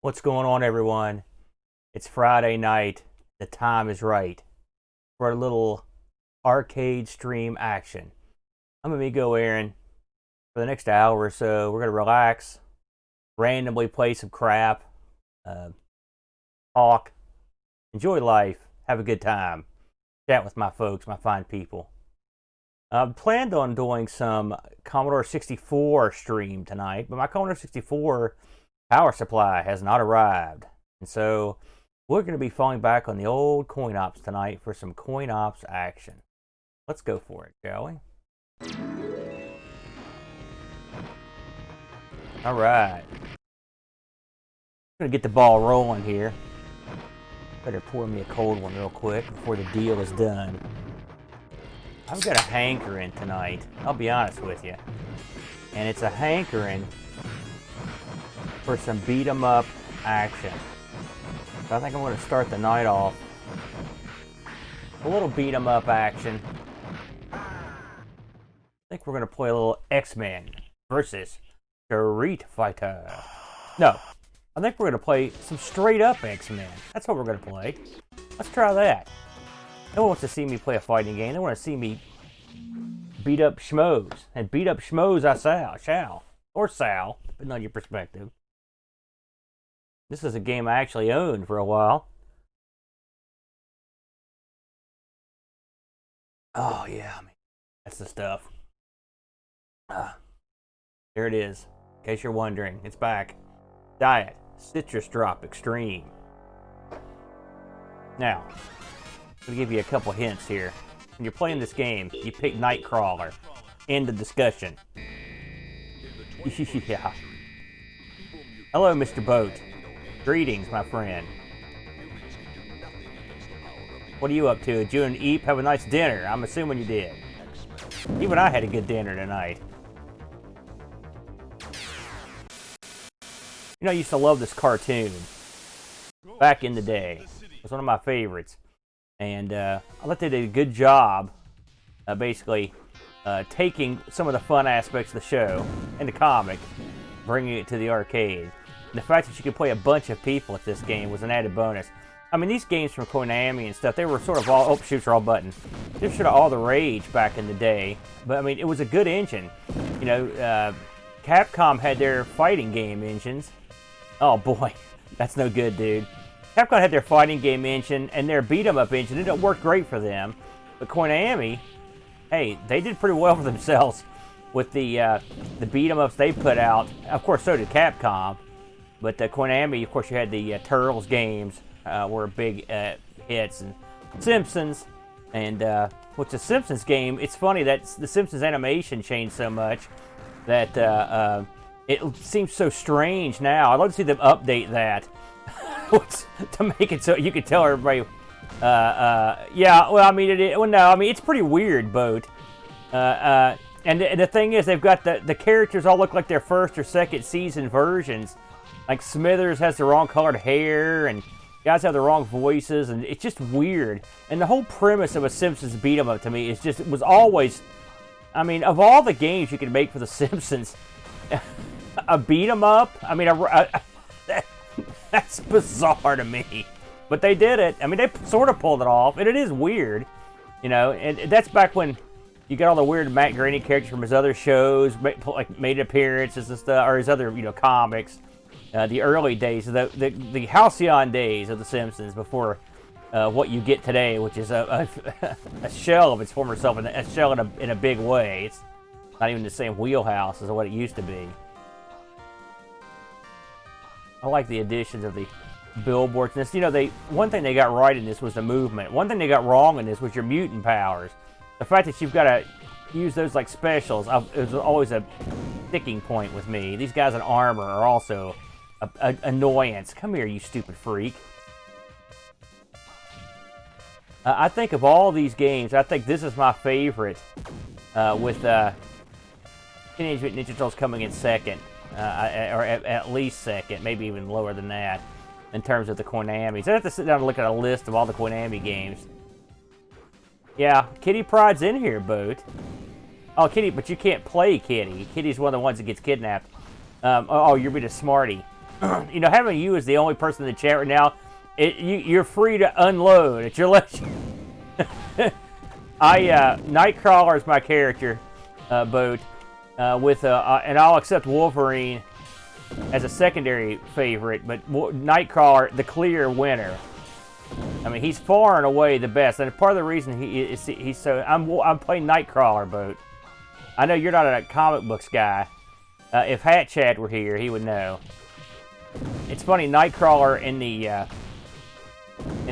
What's going on, everyone? It's Friday night. The time is right for a little arcade stream action. I'm Amigo Aaron. For the next hour or so, we're going to relax, randomly play some crap, talk, enjoy life, have a good time, chat with my folks, my fine people. I've planned on doing some Commodore 64 stream tonight, but my Commodore 64 power supply has not arrived. And so we're going to be falling back on the old coin ops tonight for some coin ops action. Let's go for it, shall we? All right. I'm going to get the ball rolling here. Better pour me a cold one real quick before the deal is done. I've got a hankering tonight, I'll be honest with you. And it's a hankering for some beat 'em up action. So I think I'm going to start the night off. A little beat 'em up action. I think we're going to play a little X-Men versus Street Fighter. No, I think we're going to play some straight up X-Men. That's what we're going to play. Let's try that. No one wants to see me play a fighting game. They want to see me beat up schmoes. And beat up schmoes I shall. Or Sal, depending on your perspective. This is a game I actually owned for a while. Oh, yeah. That's the stuff. Here it is. In case you're wondering, it's back. Diet Citrus Drop Extreme. Now, I'm going to give you a couple hints here. When you're playing this game, you pick Nightcrawler. End of discussion. Yeah. Hello, Mr. Boat. Greetings, my friend. What are you up to? Did you and Eep have a nice dinner? I'm assuming you did. Even I had a good dinner tonight. You know, I used to love this cartoon. Back in the day. It was one of my favorites. And I thought they did a good job, basically, taking some of the fun aspects of the show and the comic, bringing it to the arcade. And the fact that you could play a bunch of people at this game was an added bonus. I mean, these games from Konami and stuff, they were sort of all, shoots are all button. They were sort of all the rage back in the day. But, I mean, it was a good engine. You know, Capcom had their fighting game engines. Oh, boy, that's no good, dude. Capcom had their fighting game engine and their beat-em-up engine, and it worked great for them. But Konami, hey, they did pretty well for themselves with the beat-em-ups they put out. Of course, so did Capcom. But Konami, of course, you had the Turtles games were big hits, and Simpsons. And with the Simpsons game, it's funny that the Simpsons animation changed so much that it seems so strange now. I'd love to see them update that to make it so you could tell everybody. Yeah, well, I mean, it's pretty weird, Boat. And the thing is, they've got the characters all look like their first or second season versions. Like Smithers has the wrong colored hair, and guys have the wrong voices, and it's just weird. And the whole premise of a Simpsons beat 'em up to me was always, I mean, of all the games you could make for the Simpsons, a beat 'em up. I mean, that's bizarre to me, but they did it. I mean, they sort of pulled it off, and it is weird, you know. And that's back when you got all the weird Matt Groening characters from his other shows, like made appearances and stuff, or his other, comics. The early days, the halcyon days of The Simpsons before what you get today, which is a shell of its former self, and a shell in a big way. It's not even the same wheelhouse as what it used to be. I like the additions of the billboards. This, one thing they got right in this was the movement. One thing they got wrong in this was your mutant powers. The fact that you've got to use those like specials, it was always a sticking point with me. These guys in armor are also an annoyance. Come here, you stupid freak. I think of all these games, I think this is my favorite, with Teenage Mutant Ninja Turtles coming in second, or at least second, maybe even lower than that, in terms of the Konamis. I have to sit down and look at a list of all the Konami games. Yeah, Kitty Pryde's in here, Boat. Oh, Kitty, but you can't play Kitty. Kitty's one of the ones that gets kidnapped. Oh, you're being a smarty. you know, having you as the only person in the chat right now, you're free to unload at your leisure. Nightcrawler is my character, Boat, and I'll accept Wolverine as a secondary favorite, but Nightcrawler, the clear winner. I mean, he's far and away the best, and part of the reason he's so... I'm playing Nightcrawler, Boat. I know you're not a comic books guy. If Hat Chad were here, he would know. It's funny, Nightcrawler in the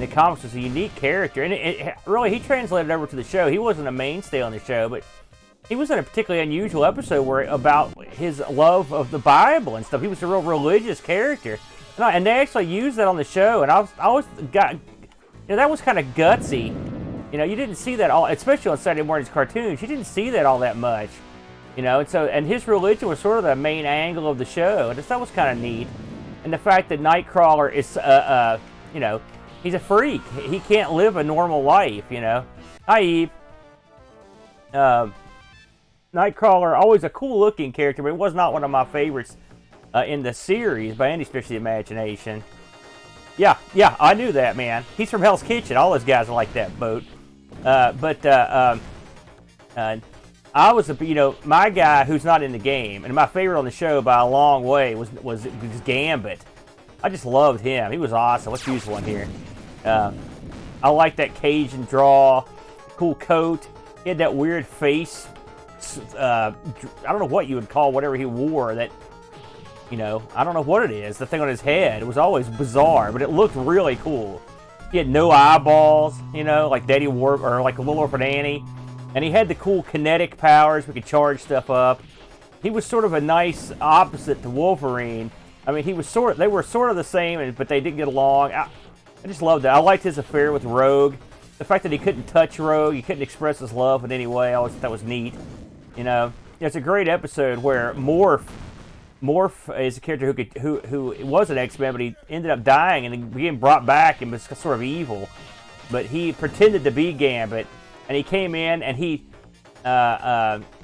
comics was a unique character, and really, he translated over to the show. He wasn't a mainstay on the show, but he was in a particularly unusual episode about his love of the Bible and stuff. He was a real religious character, and they actually used that on the show. And I always got, you know, that was kind of gutsy. You know, you didn't see that all, especially on Saturday morning's cartoons. You didn't see that all that much. You know, and his religion was sort of the main angle of the show, and that was kind of neat. And the fact that Nightcrawler is, you know, he's a freak. He can't live a normal life, you know. Hi, Eve. Nightcrawler, always a cool-looking character, but it was not one of my favorites in the series by any stretch of the imagination. Yeah, I knew that, man. He's from Hell's Kitchen. All those guys are like that, Boat. I was, you know, my guy who's not in the game, and my favorite on the show by a long way was Gambit. I just loved him. He was awesome. Let's use one here. I like that Cajun draw, cool coat. He had that weird face. I don't know what you would call whatever he wore. That, you know, I don't know what it is. The thing on his head. It was always bizarre, but it looked really cool. He had no eyeballs, you know, like Daddy Warp or like Little Orphan Annie. And he had the cool kinetic powers. We could charge stuff up. He was sort of a nice opposite to Wolverine. I mean, they were sort of the same, but they didn't get along. I just loved that. I liked his affair with Rogue. The fact that he couldn't touch Rogue, he couldn't express his love in any way. I always thought that was neat. You know, it's a great episode where Morph is a character who was an X-Men, but he ended up dying and then being brought back and was sort of evil. But he pretended to be Gambit, and he came in and he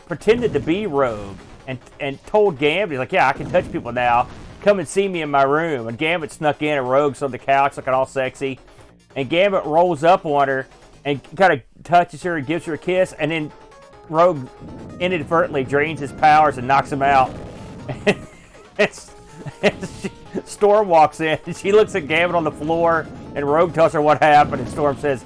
pretended to be Rogue and told Gambit, he's like, yeah, I can touch people now. Come and see me in my room. And Gambit snuck in, and Rogue's on the couch looking all sexy. And Gambit rolls up on her and kind of touches her and gives her a kiss, and then Rogue inadvertently drains his powers and knocks him out. Storm walks in, and she looks at Gambit on the floor, and Rogue tells her what happened, and Storm says,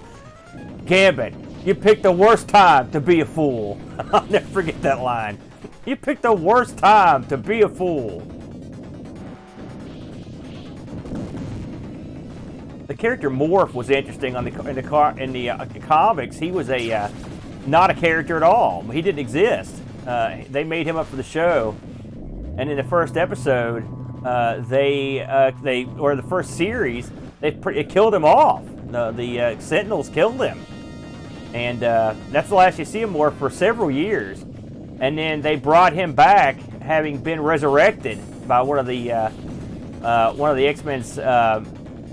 Gambit, you picked the worst time to be a fool. I'll never forget that line. You picked the worst time to be a fool. The character Morph was interesting in the comics. He was not a character at all. He didn't exist. They made him up for the show, and in the first episode, the first series, it killed him off. The Sentinels killed him, and that's the last you see him Morph for several years. And then they brought him back, having been resurrected by one of the X-Men's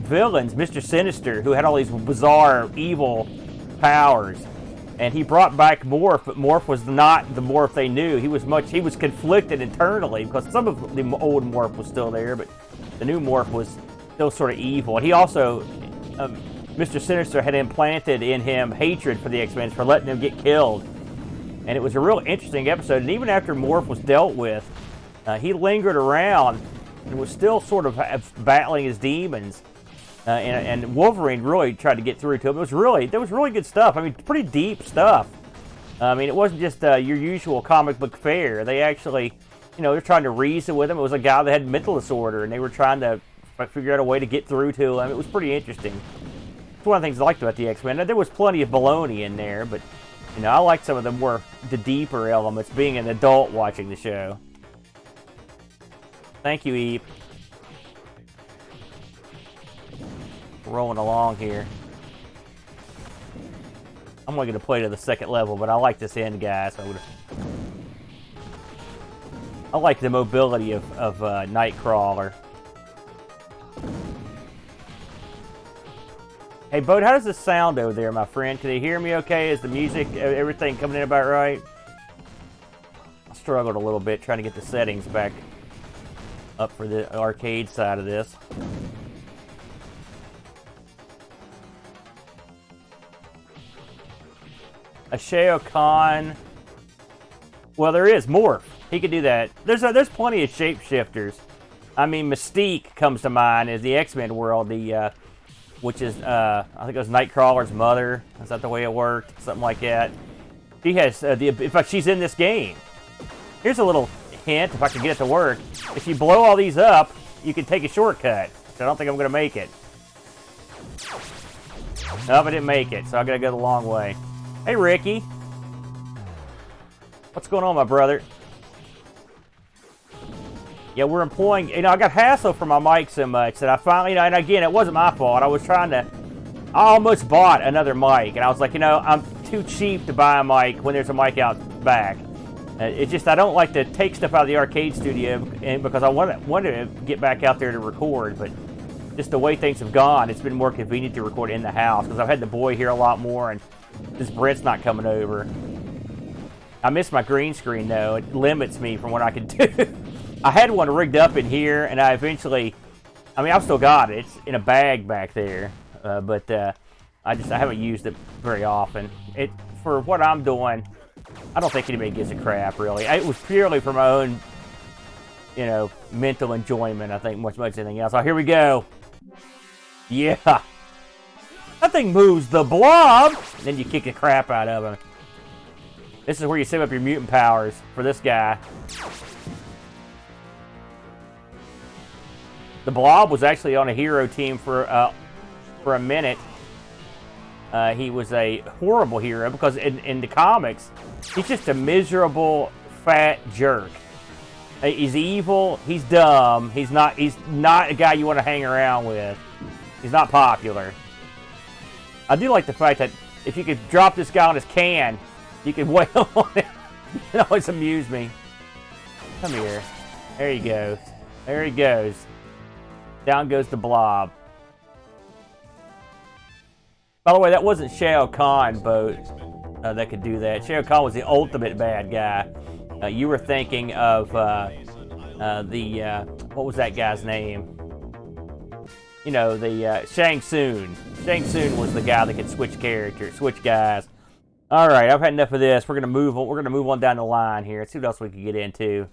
villains, Mr. Sinister, who had all these bizarre, evil powers. And he brought back Morph, but Morph was not the Morph they knew. He was conflicted internally, because some of the old Morph was still there, but the new Morph was still sort of evil. And he also, Mr. Sinister had implanted in him hatred for the X-Men for letting them get killed. And it was a real interesting episode. And even after Morph was dealt with, he lingered around and was still sort of battling his demons. And Wolverine really tried to get through to him. There was really good stuff. I mean, pretty deep stuff. I mean, it wasn't just your usual comic book fare. They actually, they're trying to reason with him. It was a guy that had mental disorder, and they were trying to figure out a way to get through to him. It was pretty interesting. It's one of the things I liked about the X-Men. Now, there was plenty of baloney in there, but I liked some of the deeper elements, being an adult watching the show. Thank you, Eve. Rolling along here. I'm only going to play to the second level, but I like this end guy, so I like the mobility of Nightcrawler. Hey, Bode, how does this sound over there, my friend? Can you hear me okay? Is the music, everything coming in about right? I struggled a little bit trying to get the settings back up for the arcade side of this. A Shao Kahn. Well, there is Morph. He could do that. There's plenty of shapeshifters. I mean, Mystique comes to mind as the X-Men world, which is I think it was Nightcrawler's mother. Is that the way it worked? Something like that. She has in fact, she's in this game. Here's a little hint, if I can get it to work. If you blow all these up, you can take a shortcut. So I don't think I'm going to make it. Nope, I didn't make it, so I got to go the long way. Hey, Ricky. What's going on, my brother? Yeah, we're employing... You know, I got hassled for my mic so much that I finally... You know, and again, it wasn't my fault. I was trying to... I almost bought another mic, and I was like, you know, I'm too cheap to buy a mic when there's a mic out back. It's just I don't like to take stuff out of the arcade studio because I want to get back out there to record, but just the way things have gone, it's been more convenient to record in the house because I've had the boy here a lot more, and this Brent's not coming over. I miss my green screen, though. It limits me from what I can do. I had one rigged up in here, and I eventually... I mean, I've still got it. It's in a bag back there, but I haven't used it very often. For what I'm doing, I don't think anybody gives a crap, really. It was purely for my own, you know, mental enjoyment, I think, much anything else. Oh, here we go. Yeah. That thing moves the blob. And then you kick the crap out of him. This is where you save up your mutant powers for this guy. The blob was actually on a hero team for a minute. He was a horrible hero because in the comics, he's just a miserable, fat jerk. He's evil. He's dumb. He's not a guy you want to hang around with. He's not popular. I do like the fact that if you could drop this guy on his can, you could wail on him. It always amused me. Come here. There he goes. There he goes. Down goes the blob. By the way, that wasn't Shao Kahn, Boat, that could do that. Shao Kahn was the ultimate bad guy. You were thinking of what was that guy's name? You know, the Shang Tsung. Shang Tsung was the guy that could switch characters, switch guys. All right, I've had enough of this. We're gonna move on down the line here. Let's see what else we can get into.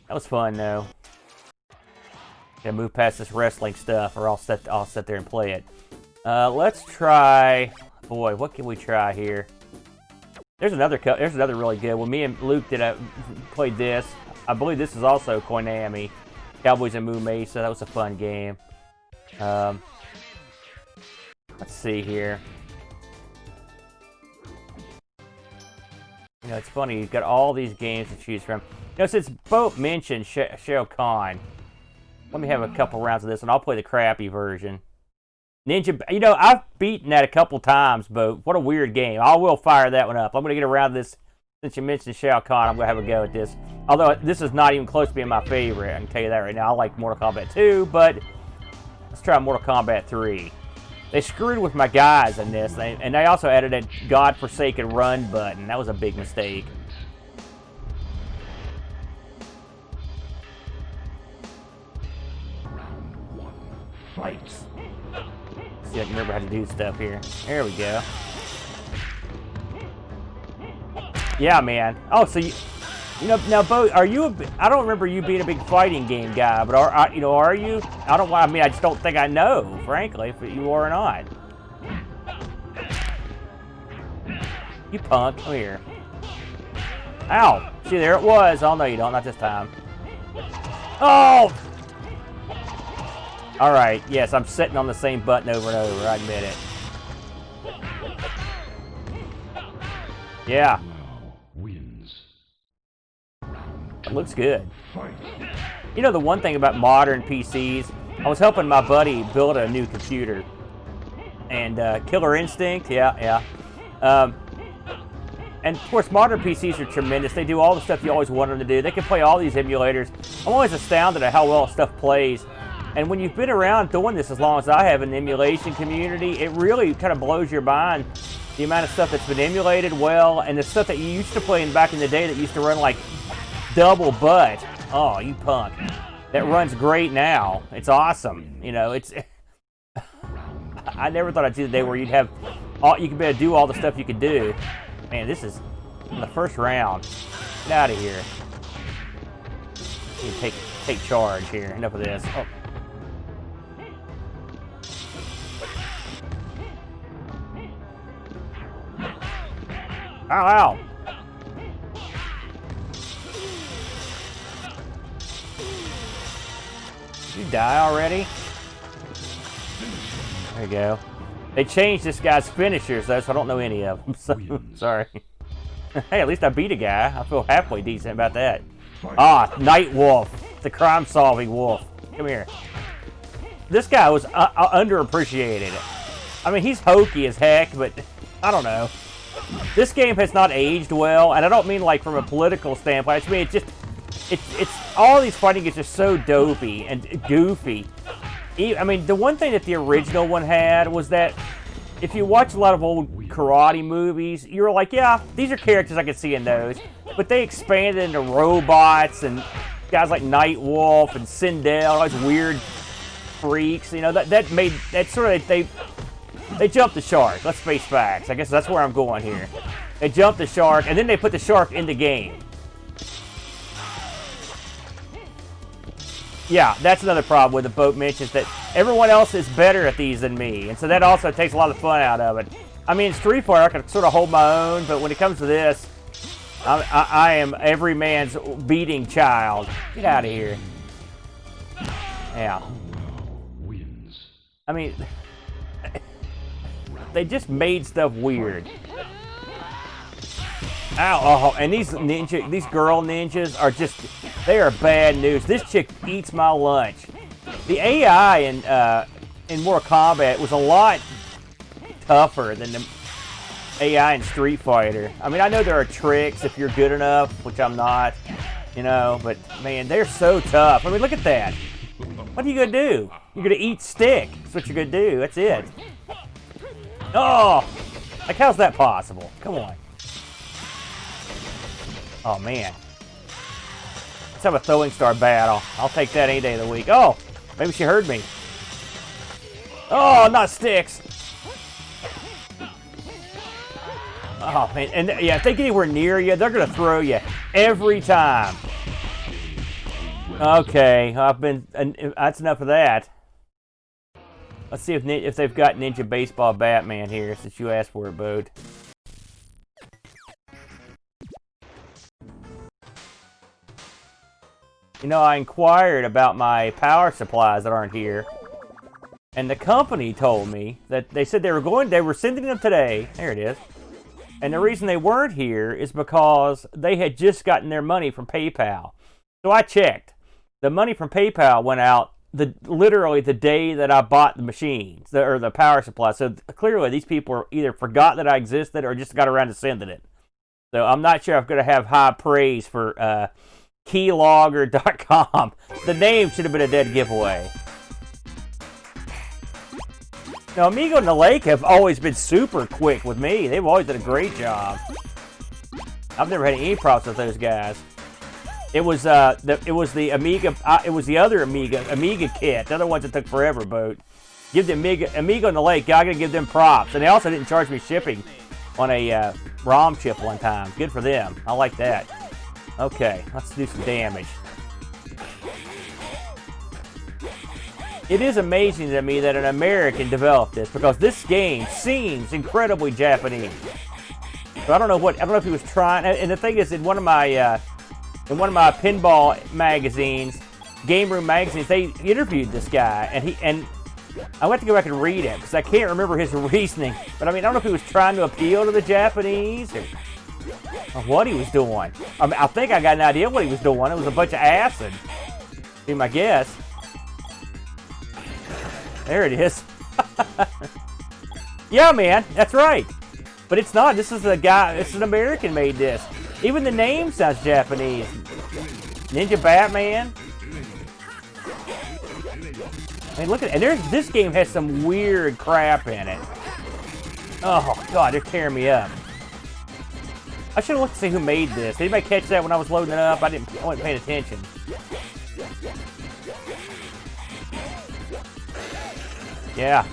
That was fun, though. Gonna move past this wrestling stuff, or I'll sit there and play it. Let's try. Boy, what can we try here? There's another really good one. Me and Luke played this. I believe this is also Konami. Cowboys and Moo Mesa. That was a fun game. Let's see here. You know, it's funny. You've got all these games to choose from. You know, since Boat mentioned Shao Kahn, let me have a couple rounds of this, and I'll play the crappy version. Ninja, you know, I've beaten that a couple times, Boat. What a weird game. I will fire that one up. I'm going to get around this. Since you mentioned Shao Kahn, I'm going to have a go at this. Although, this is not even close to being my favorite. I can tell you that right now. I like Mortal Kombat 2, but let's try Mortal Kombat 3. They screwed with my guys in this, and they also added a godforsaken run button. That was a big mistake. Fights. See if I can remember how to do stuff here. There we go. Yeah, man. Oh, so you know, now, Bo, are you? I don't remember you being a big fighting game guy, but are you? I mean, I just don't think I know, frankly, if you are or not. You punk! Come here. Ow! See, there it was. Oh no, you don't. Not this time. Oh! All right. Yes, I'm sitting on the same button over and over. I admit it. Yeah. It looks good. You know, the one thing about modern PCs, I was helping my buddy build a new computer. And Killer Instinct, yeah. And of course, modern PCs are tremendous. They do all the stuff you always want them to do. They can play all these emulators. I'm always astounded at how well stuff plays. And when you've been around doing this as long as I have in the emulation community, it really kind of blows your mind. The amount of stuff that's been emulated well, and the stuff that you used to play back in the day that used to run like double butt. Oh, you punk. that runs great now. It's awesome. You know, it's. I never thought I'd see the day where you'd have all you could be able to do all the stuff you could do. Man, this is in the first round. Get out of here. You take charge here. Enough of this. Oh. Ow, ow. Did you die already? There you go. They changed this guy's finishers, though, so I don't know any of them. So, sorry. Hey, at least I beat a guy. I feel halfway decent about that. Ah, Night Wolf. The crime-solving wolf. Come here. This guy was underappreciated. I mean, he's hokey as heck, but I don't know. This game has not aged well, and I don't mean like from a political standpoint. I just mean it's all these fighting is just so dopey and goofy. I mean, the one thing that the original one had was that if you watch a lot of old karate movies, you're like, yeah, these are characters I could see in those, but they expanded into robots and guys like Night Wolf and Sindel, all these weird freaks. You know, they jumped the shark. Let's face facts. I guess that's where I'm going here. They jumped the shark, and then they put the shark in the game. Yeah, that's another problem with the boat mentions, that everyone else is better at these than me, and so that also takes a lot of fun out of it. I mean, in Street Fighter, I can sort of hold my own, but when it comes to this, I am every man's beating child. Get out of here. Yeah. I mean, they just made stuff weird. Ow, oh, and these girl ninjas are just, they are bad news. This chick eats my lunch. The AI in Mortal Kombat was a lot tougher than the AI in Street Fighter. I mean, I know there are tricks if you're good enough, which I'm not, you know, but man, they're so tough. I mean, look at that. What are you gonna do? You're gonna eat stick. That's what you're gonna do. That's it. Oh, like how's that possible? Come on. Oh man. Let's have a throwing star battle. I'll take that any day of the week. Oh, maybe she heard me. Oh, not sticks. Oh man, and yeah, if they get anywhere near you, they're gonna throw you every time. Okay, that's enough of that. Let's see if they've got Ninja Baseball Batman here, since you asked for it, Boat. You know, I inquired about my power supplies that aren't here, and the company told me that they said they were sending them today. There it is. And the reason they weren't here is because they had just gotten their money from PayPal. So I checked. The money from PayPal went out literally the day that I bought the machines, or the power supply. So clearly these people either forgot that I existed or just got around to sending it. So I'm not sure I'm going to have high praise for keylogger.com. The name should have been a dead giveaway. Now, Amigo and the Lake have always been super quick with me. They've always done a great job. I've never had any problems with those guys. It was the Amiga. It was the other Amiga kit. The other ones that took forever. Boat. Give the Amigo and the Lake. I gotta give them props. And they also didn't charge me shipping on a ROM chip one time. Good for them. I like that. Okay, let's do some damage. It is amazing to me that an American developed this, because this game seems incredibly Japanese. So I don't know if he was trying. And the thing is, in one of my pinball magazines, Game Room magazines, they interviewed this guy, and I went to go back and read it because I can't remember his reasoning. But I mean, I don't know if he was trying to appeal to the Japanese or what he was doing. I mean, I think I got an idea what he was doing. It was a bunch of acid. Be my guess. There it is. Yeah, man, that's right. But it's not. This is an American made this. Even the name sounds Japanese. Ninja Batman. I mean, look at it. And this game has some weird crap in it. Oh, God, they're tearing me up. I should have looked to see who made this. Did anybody catch that when I was loading it up? I wasn't paying attention. Yeah.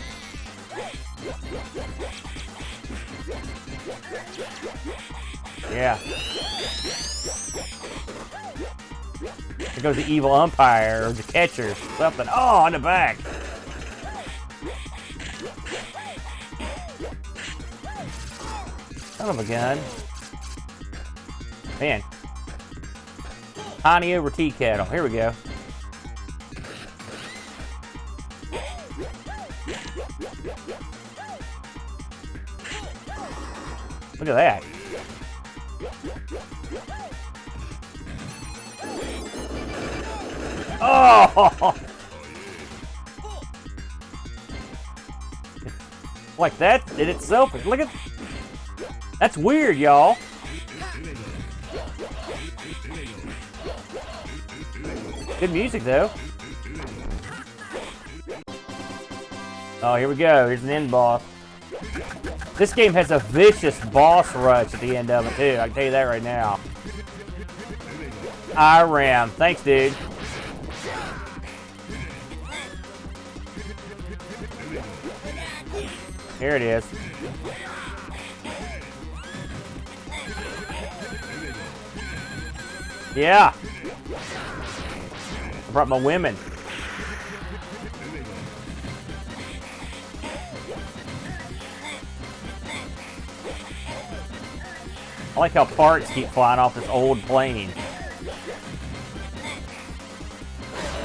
Yeah. There goes the evil umpire or the catcher. Something. Oh, on the back. Son of a gun. Man. Honey over tea kettle. Here we go. Look at that. Oh! Like that in itself. Look at... That's weird, y'all. Good music, though. Oh, here we go. Here's an end boss. This game has a vicious boss rush at the end of it, too. I can tell you that right now. Aaron. Thanks, dude. Here it is. Yeah. I brought my women. I like how parts keep flying off this old plane.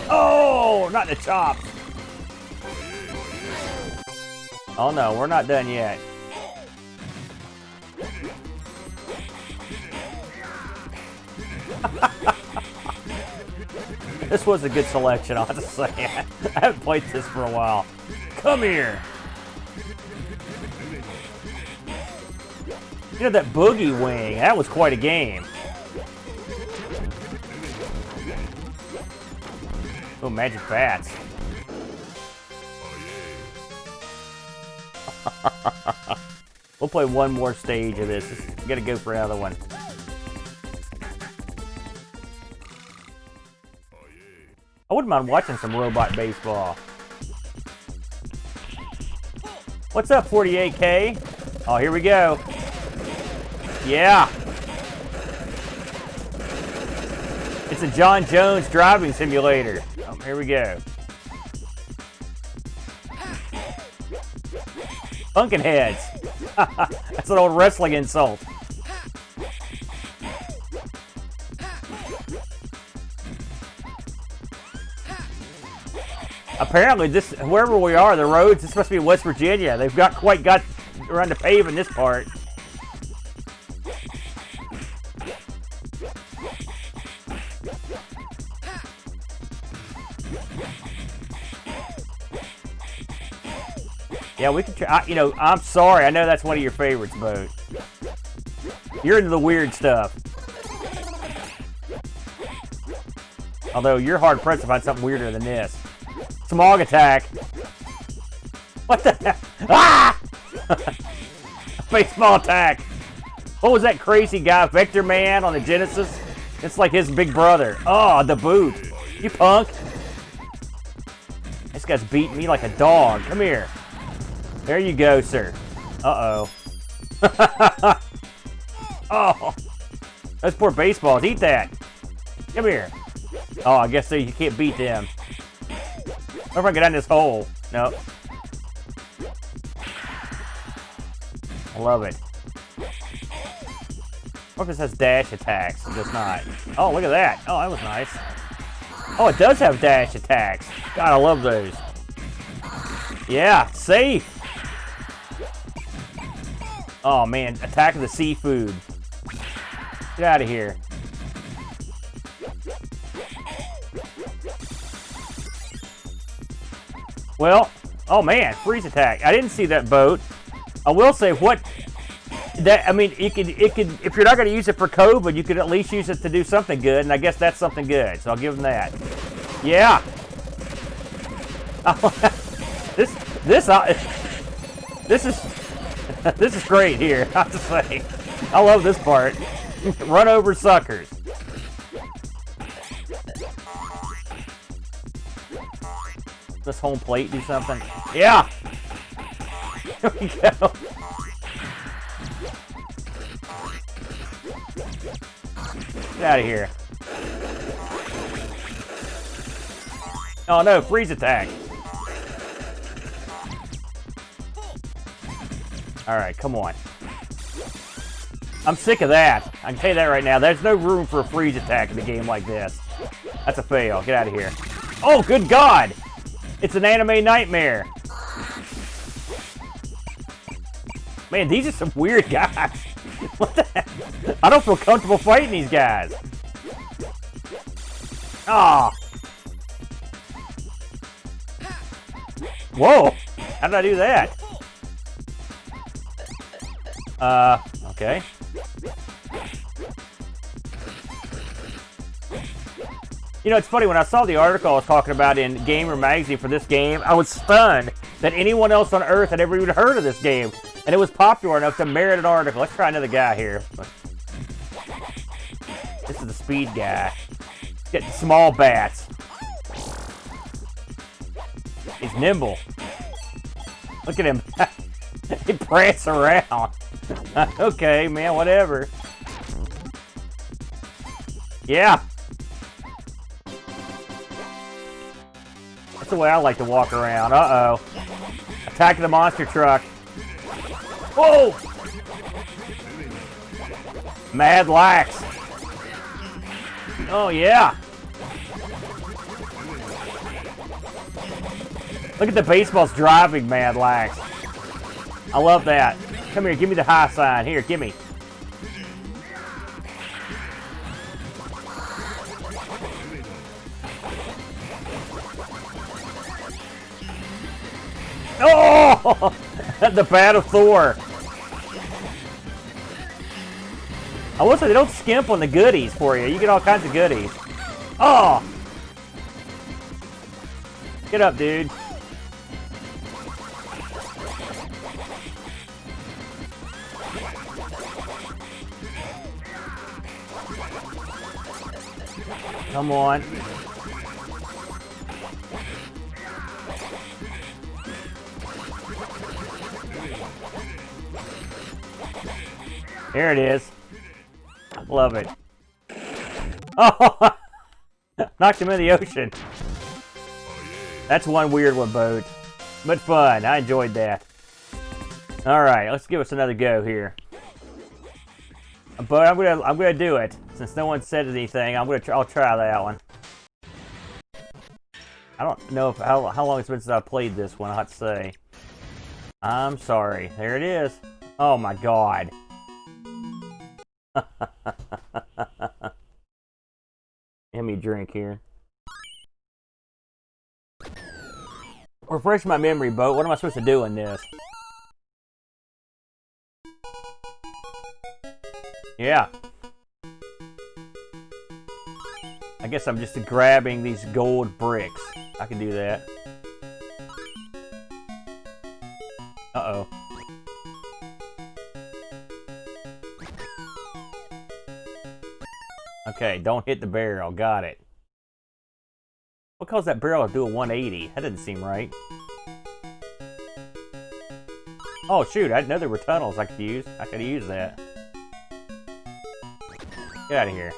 Oh, not the chops. Oh no, we're not done yet. This was a good selection, I'll have to say. I haven't played this for a while. Come here. You know, that boogie wing, that was quite a game. Oh, magic bats. We'll play one more stage of this. We gotta go for another one. I wouldn't mind watching some robot baseball. What's up, 48K? Oh, here we go. Yeah. It's a John Jones driving simulator. Oh, here we go. Pumpkinheads. That's an old wrestling insult. Apparently, this, wherever we are, the roads, it's supposed to be West Virginia. They've got around to paving this part. Yeah, we could try. You know, I'm sorry. I know that's one of your favorites, Boat. You're into the weird stuff. Although you're hard pressed to find something weirder than this. Smog attack. What the heck? Ah! Baseball attack. What was that crazy guy, Vector Man on the Genesis? It's like his big brother. Oh, the boot. You punk. This guy's beating me like a dog. Come here. There you go, sir. Uh-oh. Oh. Those poor baseballs. Eat that. Come here. Oh, I guess so you can't beat them. What if I get down this hole? Nope. I love it. What if this has dash attacks? It does not. Oh, look at that. Oh, that was nice. Oh, it does have dash attacks. God, I love those. Yeah, safe. Oh, man. Attack of the seafood. Get out of here. Well, oh man, freeze attack. I didn't see that boat. I will say I mean, it could, if you're not going to use it for COVID, you could at least use it to do something good, and I guess that's something good, so I'll give them that. Yeah. This is great here, I have to say. I love this part. Run over suckers. This home plate do something? Yeah! There we go. Get out of here. Oh no, freeze attack. Alright, come on. I'm sick of that. I can tell you that right now. There's no room for a freeze attack in a game like this. That's a fail. Get out of here. Oh, good God! It's an anime nightmare. Man, these are some weird guys. What the heck? I don't feel comfortable fighting these guys. Ah. Whoa! How did I do that? Okay. You know, it's funny, when I saw the article I was talking about in Gamer Magazine for this game, I was stunned that anyone else on Earth had ever even heard of this game. And it was popular enough to merit an article. Let's try another guy here. This is the speed guy. Getting small bats. He's nimble. Look at him. He prance around. Okay, man, whatever. Yeah. That's the way I like to walk around. Uh-oh. Attacking the monster truck. Whoa! Mad Lax. Oh, yeah. Look at the baseballs driving Mad Lax. I love that. Come here, give me the high sign. Here, give me. Oh! The Bat of Thor. I will say, they don't skimp on the goodies for you. You get all kinds of goodies. Oh! Get up, dude. Come on. Here it is. Love it. Oh! Knocked him in the ocean. That's one weird one, boat. But fun. I enjoyed that. Alright, let's give us another go here. But I'm gonna do it. Since no one said anything, I'll try that one. I don't know if how long it's been since I played this one, I have to say. I'm sorry. There it is. Oh my God. Give me a drink here. Refresh my memory, Boat. What am I supposed to do in this? Yeah. I guess I'm just grabbing these gold bricks. I can do that. Uh-oh. Okay, don't hit the barrel. Got it. What caused that barrel to do a 180? That didn't seem right. Oh, shoot. I didn't know there were tunnels I could use. I could use that. Get out of here.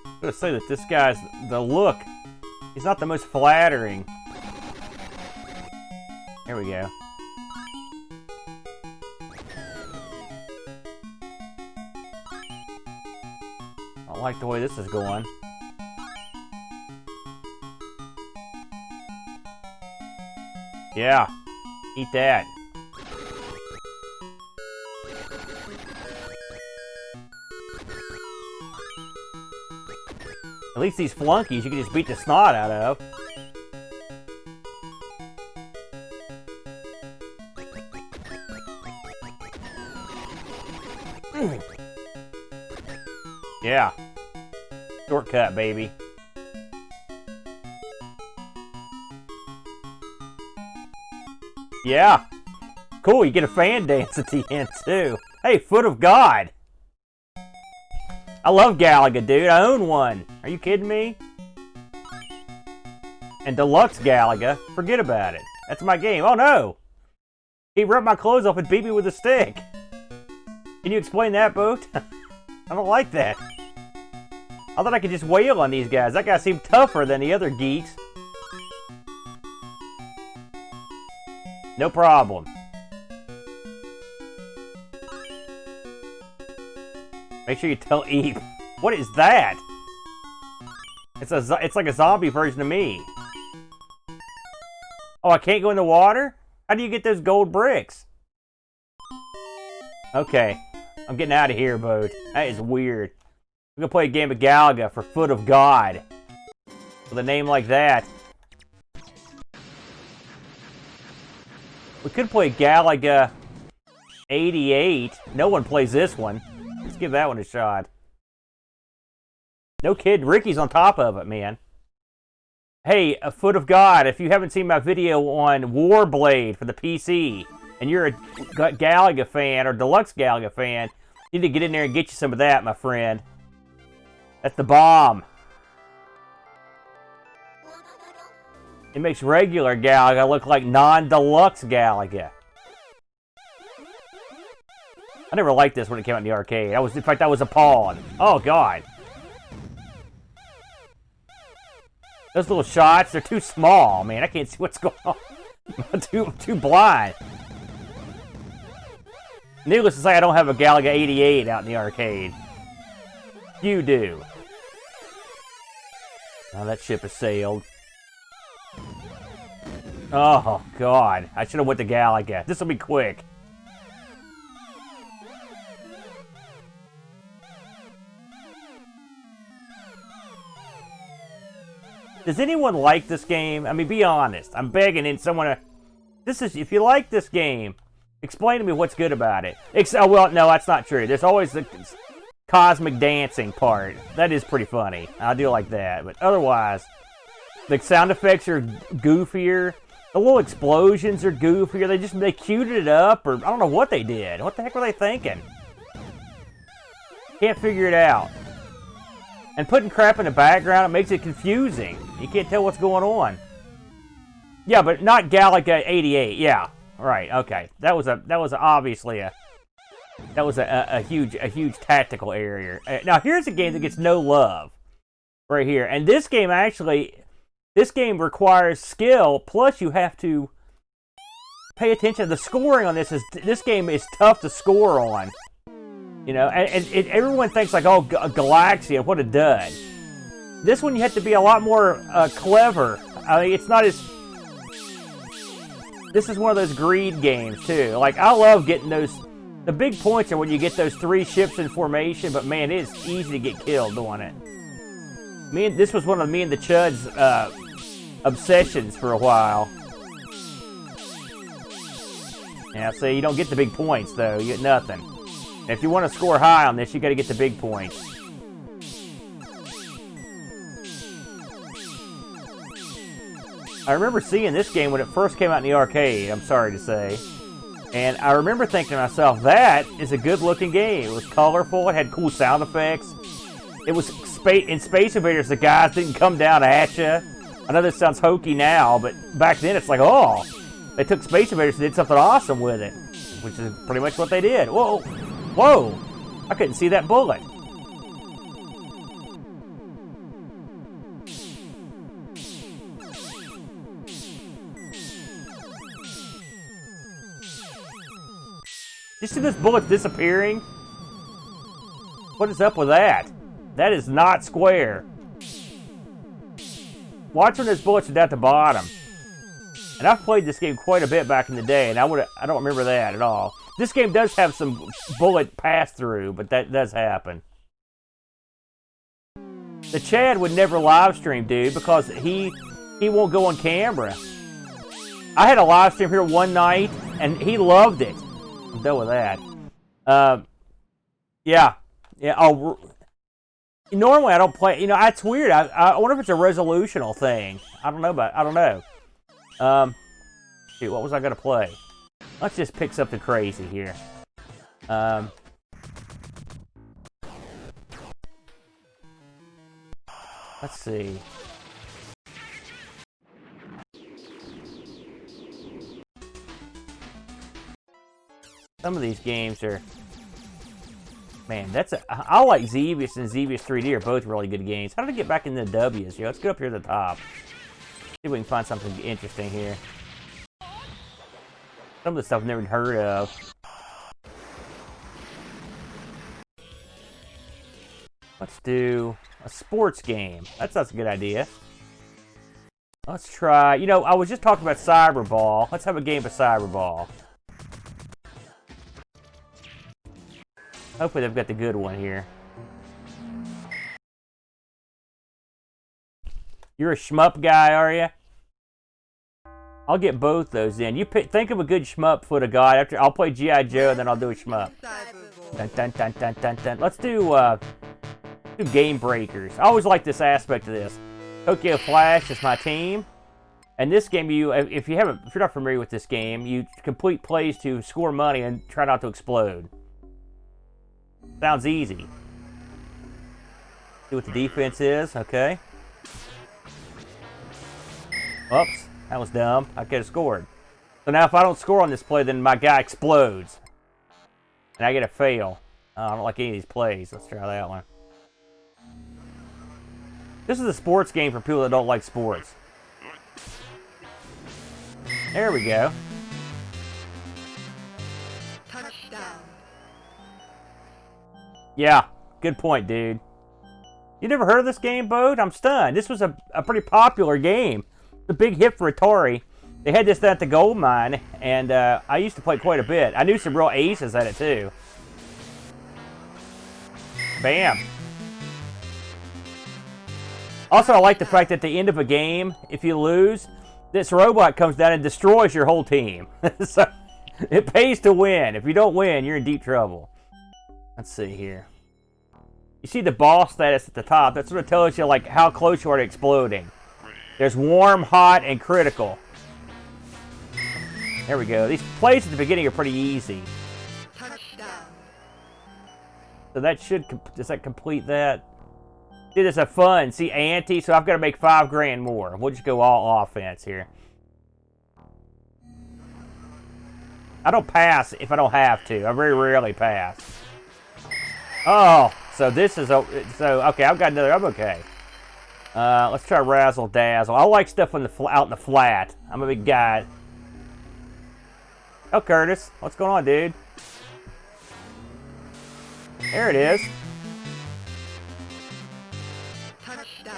I'm gonna say that this guy's, the look, he's not the most flattering. Here we go. I don't like the way this is going. Yeah, eat that. At least these flunkies you can just beat the snot out of. Yeah. Shortcut, baby. Yeah. Cool, you get a fan dance at the end, too. Hey, Foot of God. I love Galaga, dude. I own one. Are you kidding me? And Deluxe Galaga, forget about it. That's my game. Oh no! He ripped my clothes off and beat me with a stick. Can you explain that, Boat? I don't like that. I thought I could just wail on these guys. That guy seemed tougher than the other geeks. No problem. Make sure you tell Eve. What is that? It's like a zombie version of me. Oh, I can't go in the water? How do you get those gold bricks? Okay. I'm getting out of here, Boat. That is weird. I'm gonna play a game of Galaga for Foot of God. With a name like that. We could play Galaga 88. No one plays this one. Let's give that one a shot. No kid, Ricky's on top of it, man. Hey, a Foot of God, if you haven't seen my video on Warblade for the PC, and you're a Galaga fan or Deluxe Galaga fan, you need to get in there and get you some of that, my friend. That's the bomb. It makes regular Galaga look like non-Deluxe Galaga. I never liked this when it came out in the arcade. In fact, I was appalled. Oh, God. Those little shots, they're too small, man. I can't see what's going on. I'm too blind. Needless to say, I don't have a Galaga 88 out in the arcade. You do. Oh, that ship has sailed. Oh, God. I should have went to Galaga. This will be quick. Does anyone like this game? I mean, be honest. I'm begging in someone to... If you like this game, explain to me what's good about it. Oh, well, no, that's not true. There's always the cosmic dancing part. That is pretty funny. I do like that. But otherwise, the sound effects are goofier. The little explosions are goofier. They cued it up, or I don't know what they did. What the heck were they thinking? Can't figure it out. And putting crap in the background, it makes it confusing. You can't tell what's going on. Yeah, but not Galaga 88. Yeah, right. Okay, that was obviously a huge tactical area. Now here's a game that gets no love, right here. And this game requires skill. Plus, you have to pay attention. The scoring on this game is tough to score on. You know, and everyone thinks like, oh, Galaxia, what a dud. This one you have to be a lot more clever. I mean, it's not as... This is one of those greed games, too. Like, I love getting those... The big points are when you get those 3 ships in formation, but man, it is easy to get killed doing it. This was one of me and the Chud's obsessions for a while. Yeah, see, you don't get the big points, though. You get nothing. If you want to score high on this, you got to get the big points. I remember seeing this game when it first came out in the arcade, I'm sorry to say. And I remember thinking to myself, that is a good-looking game. It was colorful, it had cool sound effects. It was in Space Invaders, the guys didn't come down at you. I know this sounds hokey now, but back then it's like, oh, they took Space Invaders and did something awesome with it. Which is pretty much what they did. Whoa! Whoa! I couldn't see that bullet. You see this bullet disappearing? What is up with that? That is not square. Watch when this bullet's down at the bottom. And I've played this game quite a bit back in the day, and I don't remember that at all. This game does have some bullet pass-through, but that does happen. The Chad would never live stream, dude, because he won't go on camera. I had a live stream here one night, and he loved it. I'm done with that. Yeah. Oh, normally I don't play. You know, it's weird. I wonder if it's a resolutional thing. I don't know. Shoot, what was I gonna play? Let's just pick something crazy here. Let's see. Some of these games are... Man, I like Xevious and Xevious 3D are both really good games. How did I get back into the W's? Let's go up here at the top. See if we can find something interesting here. Some of the stuff I've never heard of. Let's do a sports game. That's a good idea. Let's try... You know, I was just talking about Cyberball. Let's have a game of Cyberball. Hopefully they've got the good one here. You're a shmup guy, are you? I'll get both those in. You think of a good shmup for the guy. After I'll play G.I. Joe, and then I'll do a shmup. Dun, dun, dun, dun, dun, dun. Let's do Game Breakers. I always like this aspect of this. Tokyo Flash is my team. And this game, if you're not familiar with this game, you complete plays to score money and try not to explode. Sounds easy. See what the defense is, okay. Oops, that was dumb. I could have scored. So now if I don't score on this play, then my guy explodes. And I get a fail. Oh, I don't like any of these plays. Let's try that one. This is a sports game for people that don't like sports. There we go. Yeah, good point, dude. You never heard of this game, Bode? I'm stunned. This was a pretty popular game. It's a big hit for Atari. They had this at the gold mine, and I used to play quite a bit. I knew some real aces at it, too. Bam. Also, I like the fact that at the end of a game, if you lose, this robot comes down and destroys your whole team. So, it pays to win. If you don't win, you're in deep trouble. Let's see here. You see the ball status at the top. That sort of tells you like how close you are to exploding. There's warm, hot, and critical. There we go. These plays at the beginning are pretty easy. So that does that complete that? Dude, it's a fun. See, ante, so I've got to make $5,000 more. We'll just go all offense here. I don't pass if I don't have to. I very rarely pass. Oh, so this is... okay, I've got another... I'm okay. Let's try Razzle Dazzle. I like stuff out in the flat. I'm a big guy. Oh, Curtis. What's going on, dude? There it is.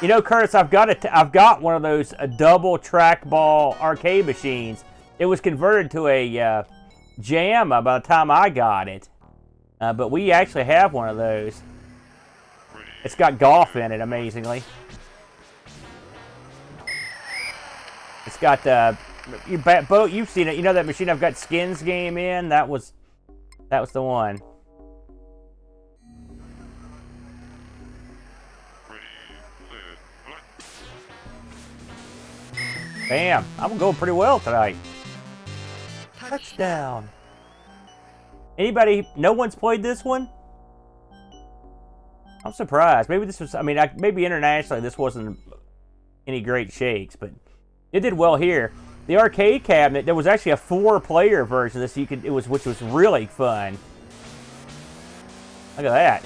You know, Curtis, I've got one of those double trackball arcade machines. It was converted to a JAMA by the time I got it. But we actually have one of those. It's got golf in it, amazingly. It's got you've seen it. You know that machine I've got Skins game in? That was the one. Bam! I'm going pretty well tonight. Touchdown. Anybody? No one's played this one? I'm surprised. Maybe this was... I mean, maybe internationally this wasn't any great shakes, but it did well here. The arcade cabinet, there was actually a 4-player version of this. Which was really fun. Look at that.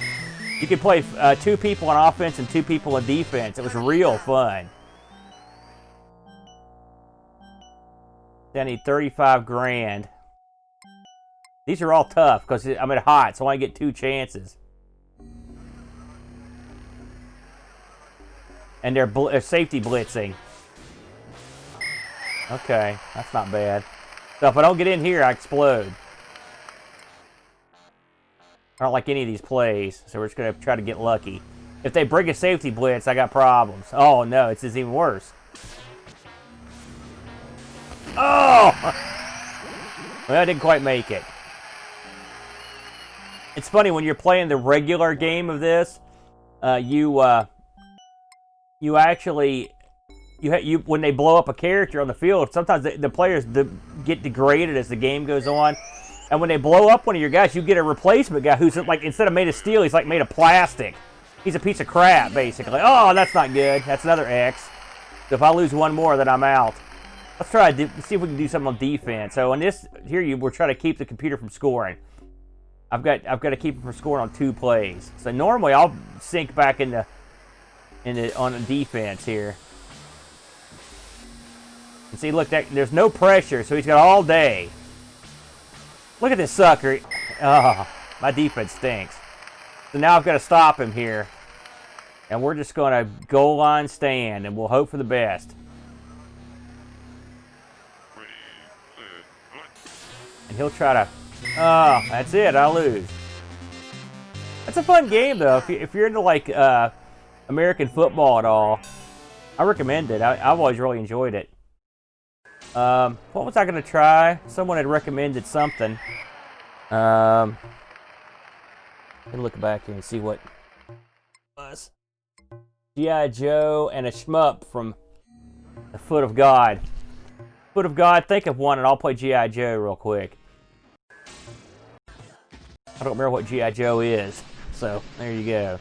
You could play 2 people on offense and 2 people on defense. It was real fun. I need $35,000. These are all tough because I'm at hot, so I only get 2 chances. And they're safety blitzing. Okay, that's not bad. So if I don't get in here, I explode. I don't like any of these plays, so we're just going to try to get lucky. If they bring a safety blitz, I got problems. Oh, no, it's even worse. Oh! Well, I didn't quite make it. It's funny, when you're playing the regular game of this, you actually... when they blow up a character on the field, sometimes the players get degraded as the game goes on. And when they blow up one of your guys, you get a replacement guy who's like, instead of made of steel, he's like made of plastic. He's a piece of crap, basically. Oh, that's not good. That's another X. So if I lose one more, then I'm out. Let's try to see if we can do something on defense. So on this here, we're trying to keep the computer from scoring. I've got to keep it from scoring on 2 plays. So normally I'll sink back on the defense here. And see, look, there's no pressure, so he's got all day. Look at this sucker. Oh, my defense stinks. So now I've got to stop him here. And we're just going to goal line stand, and we'll hope for the best. And he'll try to... Oh, that's it. I lose. That's a fun game, though. If you're into, like, American football at all, I recommend it. I've always really enjoyed it. What was I going to try? Someone had recommended something. Let me look back here and see what it was. G.I. Joe and a shmup from the Foot of God. Foot of God, think of one, and I'll play G.I. Joe real quick. I don't remember what G.I. Joe is, so there you go.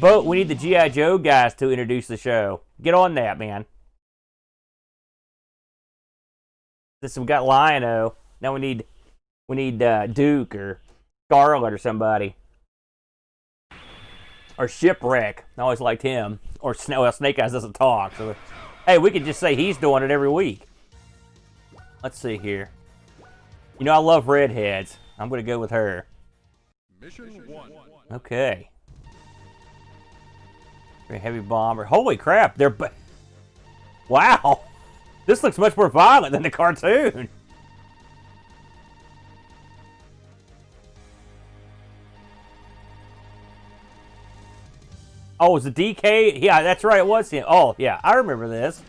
But we need the G.I. Joe guys to introduce the show. Get on that, man. Since we got Lion-O, now we need Duke or Scarlet or somebody. Or Shipwreck. I always liked him. Or Snake Eyes doesn't talk. So, hey, we could just say he's doing it every week. Let's see here. You know, I love redheads. I'm going to go with her. Mission 1. Okay. Very heavy bomber. Holy crap. They're... Wow. This looks much more violent than the cartoon. Oh, was the DK? Yeah, that's right, it was him. Oh, yeah, I remember this.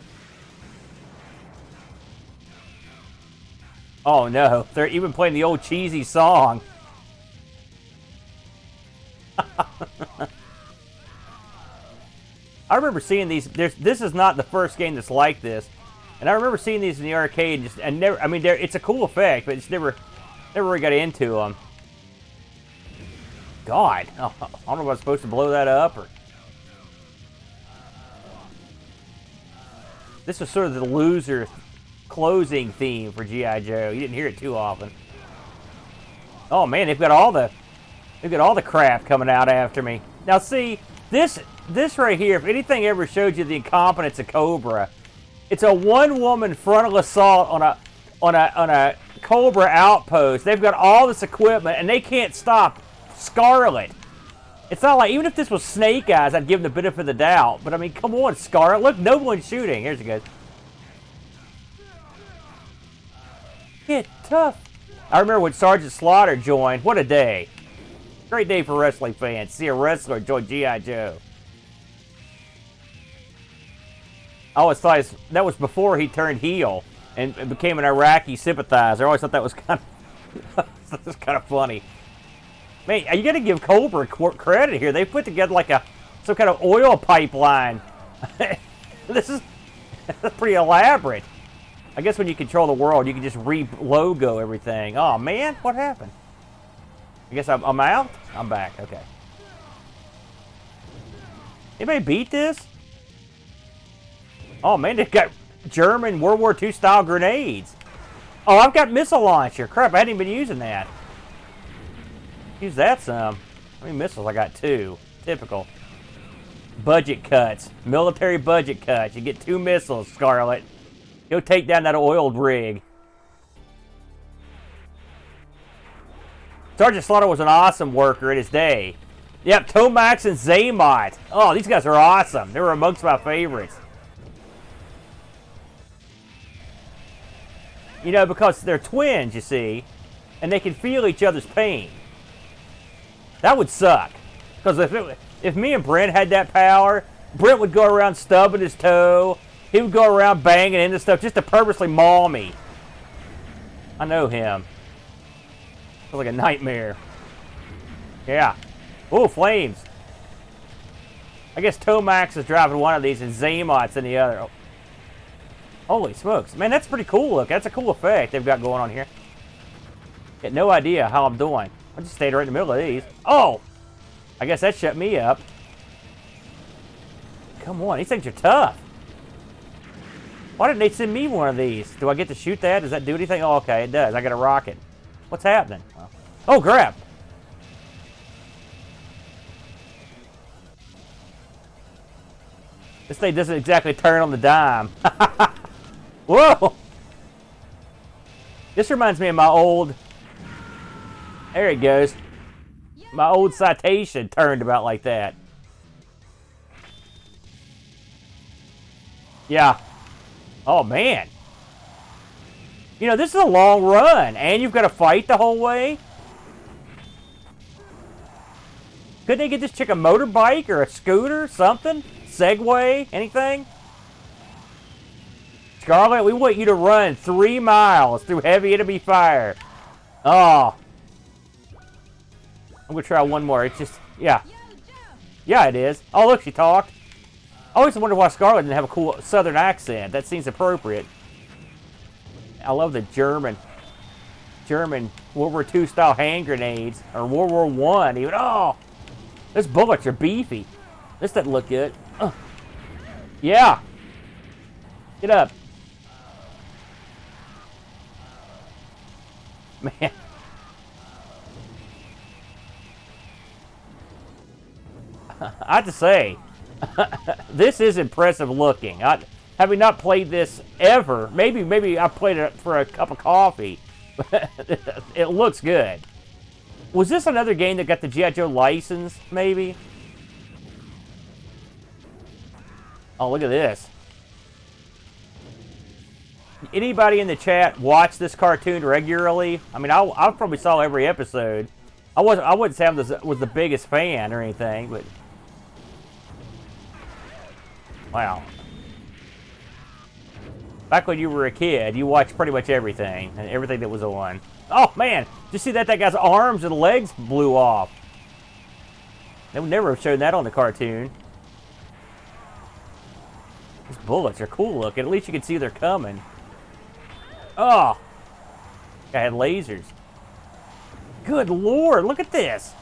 Oh, no. They're even playing the old cheesy song. I remember seeing these. This is not the first game that's like this. And I remember seeing these in the arcade, and never. I mean, it's a cool effect, but it's never really got into them. God, I don't know if I'm supposed to blow that up or. This was sort of the loser closing theme for G.I. Joe. You didn't hear it too often. Oh man, they've got all the crap coming out after me. Now see, this right here, if anything ever showed you the incompetence of Cobra, it's a one-woman frontal assault on a Cobra outpost. They've got all this equipment and they can't stop Scarlet. It's not like, even if this was Snake Eyes, I'd give him the benefit of the doubt. But I mean, come on, Scarlet. Look, no one's shooting. Here's it goes. Get tough. I remember when Sergeant Slaughter joined. What a day. Great day for wrestling fans. See a wrestler join G.I. Joe. I always thought that was before he turned heel and became an Iraqi sympathizer. I always thought that was kind of funny. Man, you got to give Cobra credit here. They put together like some kind of oil pipeline. This is pretty elaborate. I guess when you control the world, you can just re-logo everything. Oh man, what happened? I guess I'm out. I'm back. Okay. Anybody beat this? Oh man, they've got German World War II style grenades. Oh, I've got missile launcher. Crap, I hadn't even been using that. Use that some. How many missiles? I got 2. Typical. Budget cuts. Military budget cuts. You get 2 missiles, Scarlet. Go take down that oiled rig. Sergeant Slaughter was an awesome worker in his day. Yep, Tomax and Zaymot. Oh, these guys are awesome. They were amongst my favorites. You know, because they're twins, you see, and they can feel each other's pain. That would suck. Because if me and Brent had that power, Brent would go around stubbing his toe. He would go around banging into stuff just to purposely maul me. I know him. Feels like a nightmare. Yeah. Oh, flames. I guess Tomax is driving one of these and Zaymot's in the other. Oh. Holy smokes. Man, that's pretty cool look. That's a cool effect they've got going on here. Got no idea how I'm doing. I just stayed right in the middle of these. Oh! I guess that shut me up. Come on, these things are tough. Why didn't they send me one of these? Do I get to shoot that? Does that do anything? Oh, okay, it does. I got a rocket. What's happening? Oh, crap. This thing doesn't exactly turn on the dime. Whoa! This reminds me of my old... There it goes. My old Citation turned about like that. Yeah. Oh, man. You know, this is a long run, and you've got to fight the whole way? Couldn't they get this chick a motorbike or a scooter, something? Segway? Anything? Scarlet, we want you to run 3 miles through heavy enemy fire. Oh. I'm going to try one more. It's just, yeah. Yeah, it is. Oh, look, she talked. I always wonder why Scarlet didn't have a cool southern accent. That seems appropriate. I love the German World War II style hand grenades. Or World War I even. Oh! Those bullets are beefy. This doesn't look good. Yeah. Get up. Man. I have to say, this is impressive looking. Having not played this ever, maybe I played it for a cup of coffee. It looks good. Was this another game that got the G.I. Joe license, maybe? Oh, look at this. Anybody in the chat watch this cartoon regularly? I mean, I probably saw every episode. I wouldn't say I was the biggest fan or anything, but... Wow. Back when you were a kid, you watched pretty much everything, and everything that was on. Oh, man! Did you see that? That guy's arms and legs blew off. They would never have shown that on the cartoon. These bullets are cool looking. At least you can see they're coming. Oh! I had lasers. Good lord, look at this!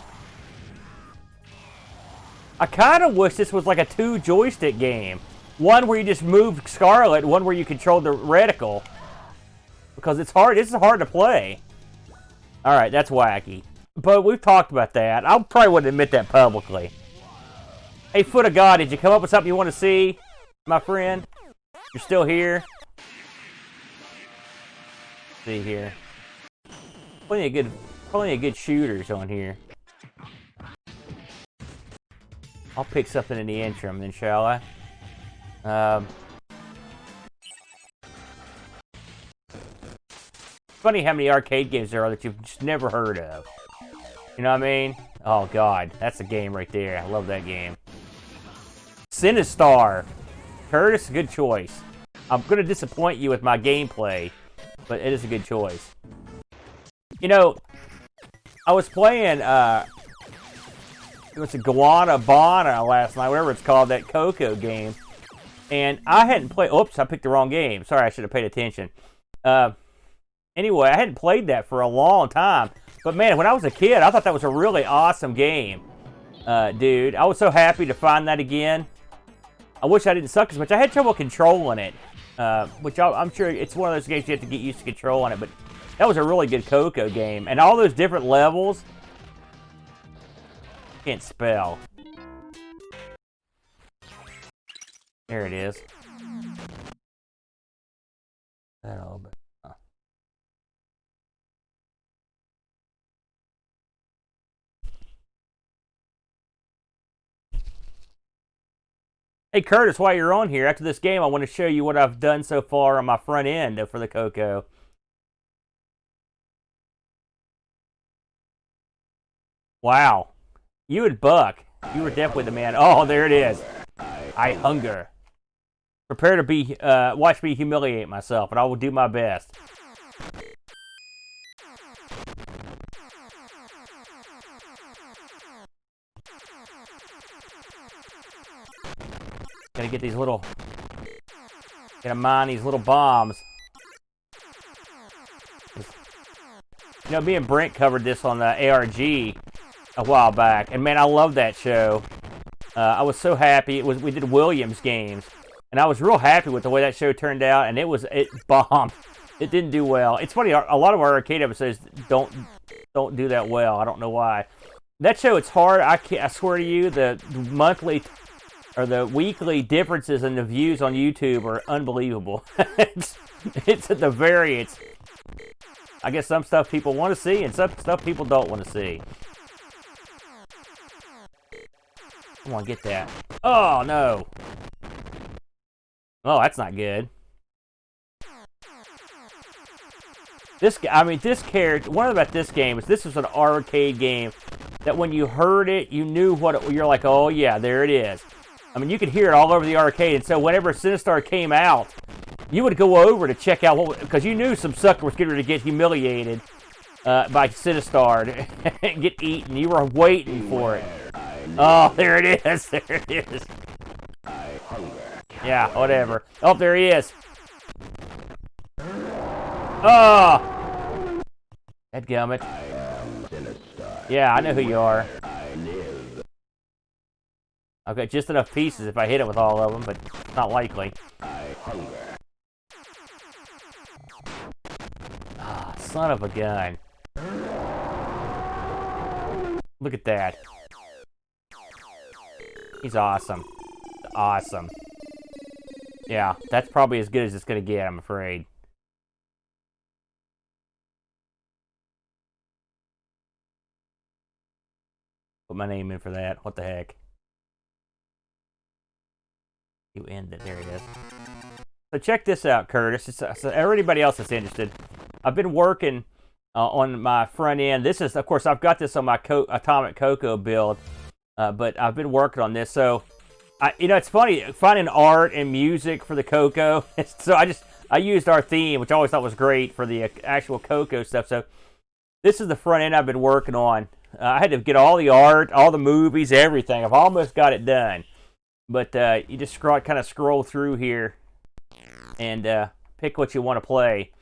I kind of wish this was like a 2-joystick game. One where you just moved Scarlet, one where you controlled the reticle. Because it's hard. This is hard to play. Alright, that's wacky. But we've talked about that. I probably wouldn't admit that publicly. Hey, Foot of God, did you come up with something you want to see, my friend? You're still here? Let's see here. Plenty of good shooters on here. I'll pick something in the interim then, shall I? Funny how many arcade games there are that you've just never heard of. You know what I mean? Oh god, that's a game right there. I love that game. Sinistar. Curtis, good choice. I'm gonna disappoint you with my gameplay, but it is a good choice. You know, I was playing it was a Guanabana last night, whatever it's called, that Coco game. And I hadn't played... Oops, I picked the wrong game. Sorry, I should have paid attention. Anyway, I hadn't played that for a long time. But man, when I was a kid, I thought that was a really awesome game. Dude, I was so happy to find that again. I wish I didn't suck as much. I had trouble controlling it. Which I'm sure it's one of those games you have to get used to controlling it. But that was a really good Coco game. And all those different levels... Can't spell. There it is. That a little bit. Hey Curtis, while you're on here, after this game, I want to show you what I've done so far on my front end for the Coco. Wow. You and Buck, you were definitely the man. Oh, there it is. I hunger. Prepare to be, watch me humiliate myself, and I will do my best. Gotta get these little, gotta mine these little bombs. You know, me and Brent covered this on the ARG a while back, and man, I love that show. I was so happy. We did Williams games, and I was real happy with the way that show turned out. And it bombed. It didn't do well. It's funny. A lot of our arcade episodes don't do that well. I don't know why. That show, it's hard. I swear to you, the monthly or the weekly differences in the views on YouTube are unbelievable. it's at the variance. I guess some stuff people want to see, and some stuff people don't want to see. Come on, get that. Oh, no. Oh, that's not good. This character, one about this game is this was an arcade game that when you heard it, you knew you're like, oh, yeah, there it is. I mean, you could hear it all over the arcade, and so whenever Sinistar came out, you would go over to check out because you knew some sucker was getting ready to get humiliated by Sinistar and get eaten. You were waiting for it. Oh, there it is. There it is. Yeah, whatever. Oh, there he is. Oh! Dadgummit. Yeah, I know who you are. I've got just enough pieces if I hit it with all of them, but not likely. Ah, son of a gun. Look at that. He's awesome. Awesome. Yeah, that's probably as good as it's going to get, I'm afraid. Put my name in for that. What the heck? You end it. There it is. So check this out, Curtis. So everybody else that's interested, I've been working on my front end. This is, of course, I've got this on my Atomic Cocoa build, but I've been working on this. So, it's funny finding art and music for the Cocoa. So I used our theme, which I always thought was great for the actual Cocoa stuff. So this is the front end I've been working on. I had to get all the art, all the movies, everything. I've almost got it done. But you just kind of scroll through here and pick what you want to play.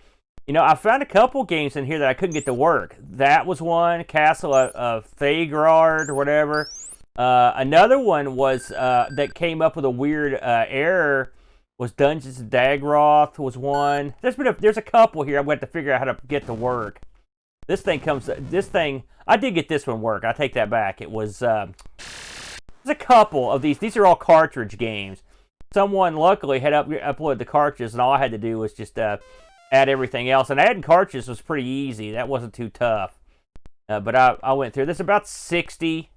I found a couple games in here that I couldn't get to work. That was one, Castle of Thagrard or whatever. Another one was that came up with a weird error. Was Dungeons of Dagroth was one. There's a couple here. I'm going to have to figure out how to get to work. This thing. I did get this one work. I take that back. It was. There's a couple of these. These are all cartridge games. Someone luckily had uploaded the cartridges, and all I had to do was just add everything else. And adding cartridges was pretty easy. That wasn't too tough. But I went through. There's about 60.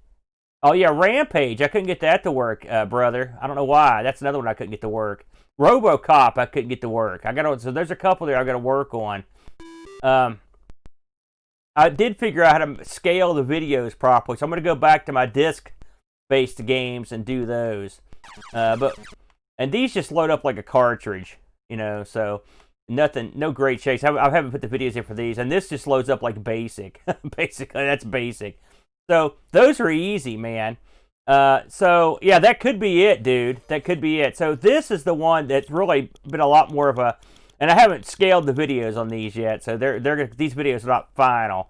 Oh yeah, Rampage. I couldn't get that to work, brother. I don't know why. That's another one I couldn't get to work. RoboCop. I couldn't get to work. So there's a couple there I got to work on. I did figure out how to scale the videos properly, so I'm going to go back to my disc-based games and do those. And these just load up like a cartridge, so nothing, no great shakes. I haven't put the videos in for these, and this just loads up like basic. Basically, that's basic. So those are easy, man. So yeah, that could be it, dude. That could be it. So this is the one that's really been a lot more of a. And I haven't scaled the videos on these yet, so these videos are not final.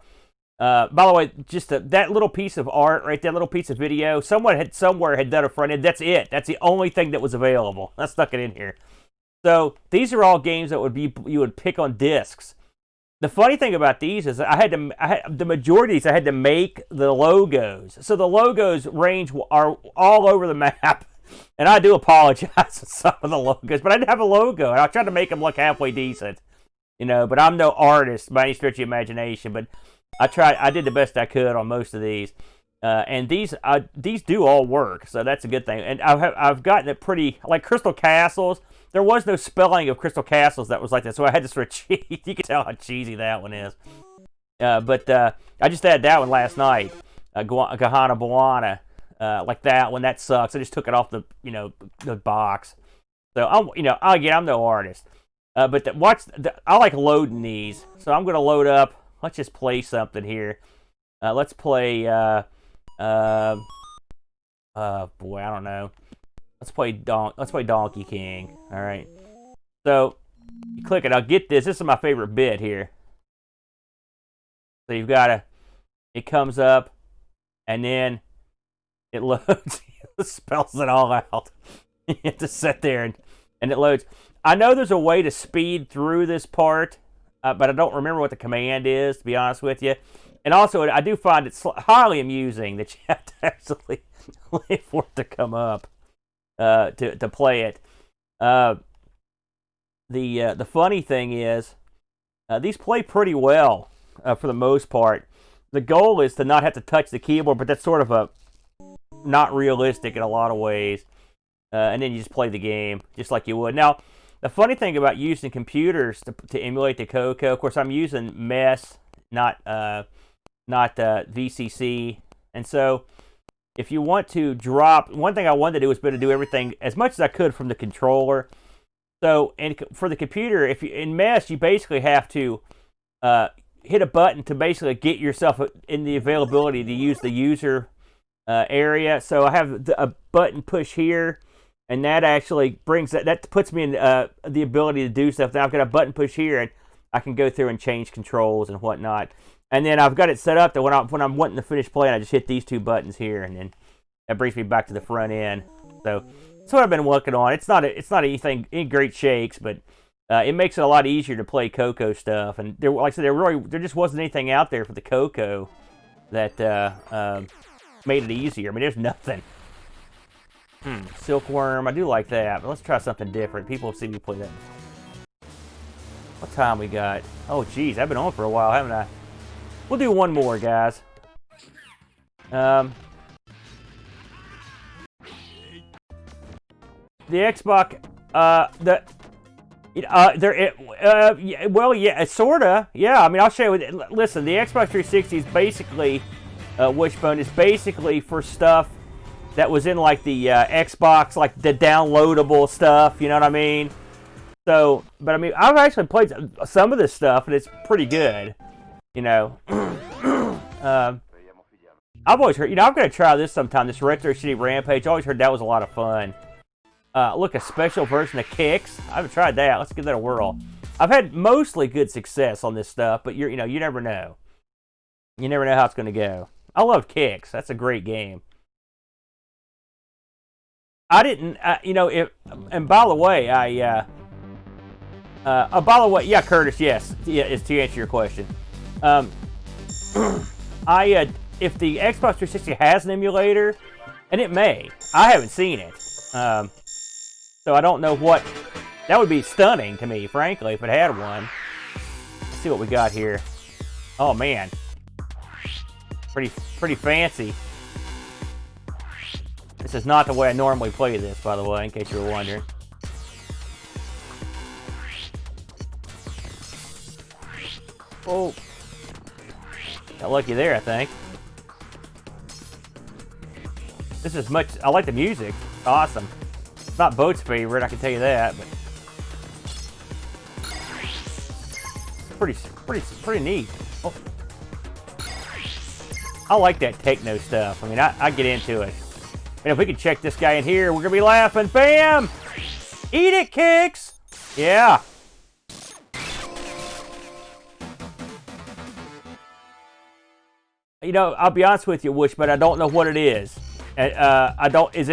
By the way, just that little piece of art, right, that little piece of video, someone somewhere had done a front end. That's it. That's the only thing that was available. I stuck it in here. So these are all games that you would pick on discs. The funny thing about these is the majority of these I had to make the logos. So the logos are all over the map. And I do apologize for some of the logos, but I didn't have a logo, and I tried to make them look halfway decent, but I'm no artist by any stretch of the imagination, but I did the best I could on most of these, and these do all work, so that's a good thing. And I've gotten it pretty, like Crystal Castles, there was no spelling of Crystal Castles that was like that, so I had to sort of cheat. You can tell how cheesy that one is. But I just had that one last night, Gahana Boana. Like that one, that sucks. I just took it off the box. So I'm no artist. But I like loading these. So I'm gonna load up. Let's just play something here. Let's play. Boy, I don't know. Let's play Donkey King. All right. So you click it. I'll get this. This is my favorite bit here. So you've got it comes up. and then it loads. It spells it all out. You have to sit there and it loads. I know there's a way to speed through this part, but I don't remember what the command is, to be honest with you. And also, I do find it highly amusing that you have to actually wait for it to come up to play it. The funny thing is, these play pretty well for the most part. The goal is to not have to touch the keyboard, but that's sort of not realistic in a lot of ways. And then you just play the game just like you would. Now, the funny thing about using computers to emulate the Coco, of course, I'm using MES, not VCC. And so, if you want to drop, one thing I wanted to do was to do everything as much as I could from the controller. So, for the computer, if you in MES, you basically have to hit a button to basically get yourself in the availability to use the user area. So I have a button push here, and that actually brings that puts me in the ability to do stuff. Now I've got a button push here, and I can go through and change controls and whatnot. And then I've got it set up that when I'm wanting to finish playing, I just hit these two buttons here, and then that brings me back to the front end. So that's what I've been working on. It's not any great shakes, but it makes it a lot easier to play Coco stuff. And like I said, there just wasn't anything out there for the Coco that made it easier. I mean, there's nothing. Silkworm, I do like that, but let's try something different. People have seen me play that. What time we got? Oh, geez, I've been on for a while, haven't I? We'll do one more, guys. The Xbox, well, yeah, sorta, yeah. I mean, I'll show you. Listen, the Xbox 360 is basically, Wishbone is basically for stuff that was in like the Xbox, like the downloadable stuff. You know what I mean? So, but I mean, I've actually played some of this stuff, and it's pretty good. You know, I've always heard. You know, I'm gonna try this sometime. This Retro City Rampage. I always heard that was a lot of fun. Look, a special version of Kicks. I haven't tried that. Let's give that a whirl. I've had mostly good success on this stuff, but you never know. You never know how it's gonna go. I love Kicks. That's a great game. I didn't, and by the way, by the way, yeah, Curtis, yes, yeah, is to answer your question. If the Xbox 360 has an emulator, and it may, I haven't seen it. So I don't know what, that would be stunning to me, frankly, if it had one. Let's see what we got here. Oh man, pretty fancy. This is not the way I normally play this, by the way, in case you were wondering. Oh, got lucky there, I think. This is much. I like the music. Awesome. It's not Boat's favorite, I can tell you that, but pretty neat. Oh. I like that techno stuff. I mean, I get into it. And if we can check this guy in here, we're gonna be laughing. Bam! Eat it, Kicks! Yeah. You know, I'll be honest with you, Wish, but I don't know what it is. Is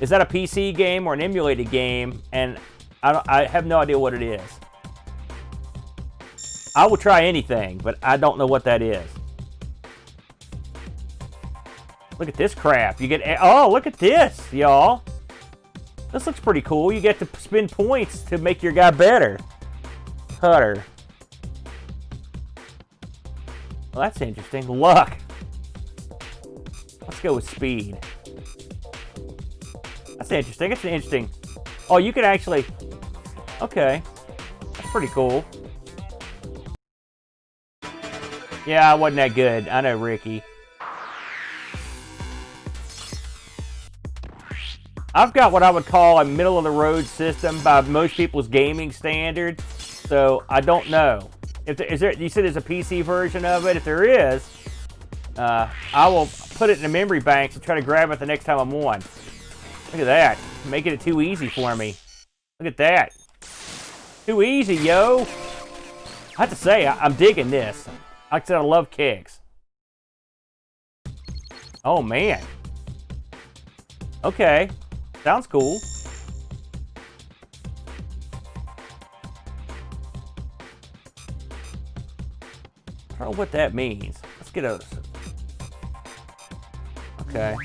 that a PC game or an emulated game? And I have no idea what it is. I will try anything, but I don't know what that is. Look at this crap. You get, oh, look at this, y'all. This looks pretty cool. You get to spend points to make your guy better. Cutter. Well, that's interesting. Luck. Let's go with speed. That's interesting. It's interesting. Oh, you can actually, okay. That's pretty cool. Yeah, I wasn't that good. I know, Ricky. I've got what I would call a middle-of-the-road system by most people's gaming standards, so I don't know. Is there? You said there's a PC version of it. If there is, I will put it in a memory bank and try to grab it the next time I'm on. Look at that. Making it too easy for me. Look at that. Too easy, yo. I have to say, I'm digging this. Like I said, I love Kicks. Oh, man. Okay. Sounds cool. I don't know what that means. Let's get a... Okay.